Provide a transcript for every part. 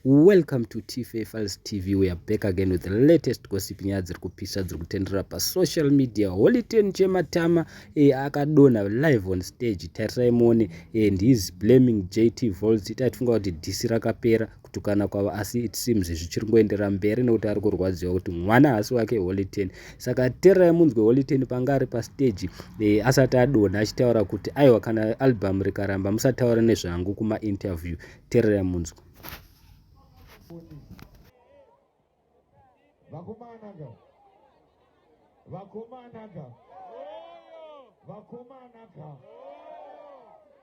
Welcome to TFA Files TV. We are back again with the latest gossip nyaya dziri kupisa dziri kutendera pa social media. Holy10 Chematama akadona live on stage. Tarirai muone and he is blaming JT Volts. Taifunga kuti DC rakapera kutukana kwava, asi it seems zvichiri kuendera mberi nekuti ari kurwadziwa kuti mwana hasi wake Holy10. Saka tarirai munzwe Holy10 panga ari pa stage asati adona achitaura kuti aiwa kana album rikaramba musataura nezvangu kuma interview. Tarirai munzwe. Vakomanaka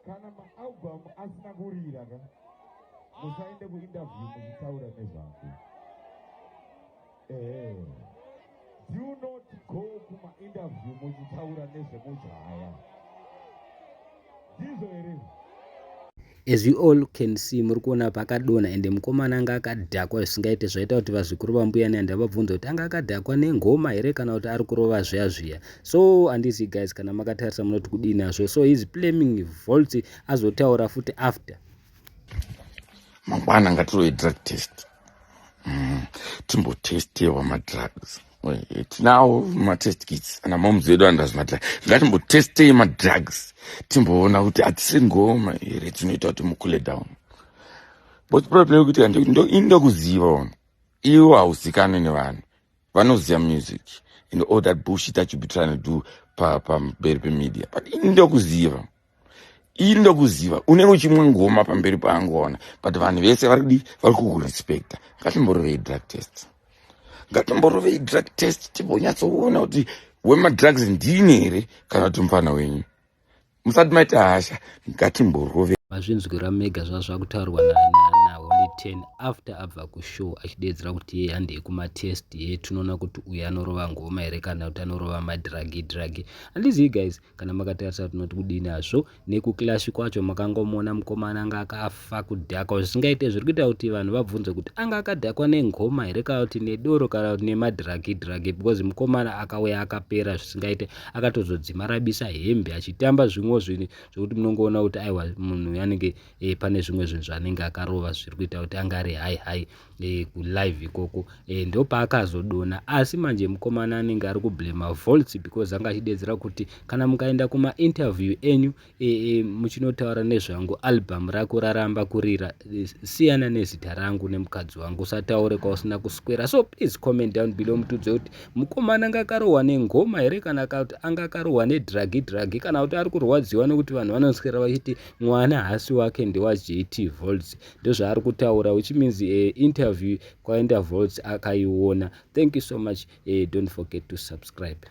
kana maalbum asina kurira ka musaende kuinterview mukitaura nezvangu. Do not go kuma interview mukitaura nezvemujaya. Ndizvo here. As you all can see, muri kuona pakadona ende mukomana anga akadhakwa zvisingaite zvaita kuti vazvikuru vambuya neanda vabvunza kuti anga akadhakwa nengoma here kana kuti ari kurova zviya. So andizi guys, kana makatarisa munoti kudini nazvo. So he's blaming Volts azotaura futi after. Mangwana ngatiroi drug test. Timbotestewa madrugs. Tinawo matest kits ana moms edu andazvimata. Ngatimbotestei madrugs. Timboona kuti atisi ngoma here tinoita kuti mukule down. But problem kuti ndo kuziva iwo hausikane nevanhu. Vanoziva music and all that bullshit that you be trying to do pa mberi media. But ndo kuziva unenge uchimwa ngoma pamberi paangoona, but vanhu vese vari kukurespecta. Ngatimborovei drug test timbonyatsoona kuti wemadrugs ndini here kana kuti mufana wenyu. Musati maita hasha, ngatimborovei. Mazvinzwira mega zvakutaurwa na Holy10 after abva kushow achidedzera kuti yeye handei kumatest tunoona kuti uyu anorova ngoma here kana kuti anorova madragi. Handizivi guys, kana makatarisa tunoti kudini hazvo nekuclash kwacho makangomona mukomana anga akafa kudhakwa zvisingaite zviri kuita kuti vanhu vabvunze kuti anga akadhakwa nengoma here kana kuti nedoro kana kuti nemadragi because mukomana akauya akapera zvisingaite, akatozodzima rabisa hembe achitamba zvimwe zvinhu zvokuti munongoona kuti aiwa munhu anenge pane zvimwe zvinhu zvanenge akarova zviri kuita kuti anga ari hai kulive ikoko ndo paakazodona. Asi manje mukomana anenge ari kublema Volts because anga achidedzera kuti kana mukaenda kuma interview enyu muchinotaura nezvangu album rako raramba kurira, siyana nezita rangu nemukadzi wangu, usataure kwausina kuswera. So please comment down below mutudze kuti mukomana anga akarohwa nengoma here kana kuti anga akarohwa nedragi kana kuti ari kurwadziwa nekuti vanhu vanoswera vachiti mwana hasi wake ndewa JT Volts. Ndozvaari kutaura, which means interview kwaenda Volts akaiona. Thank you so much. Don't forget to subscribe.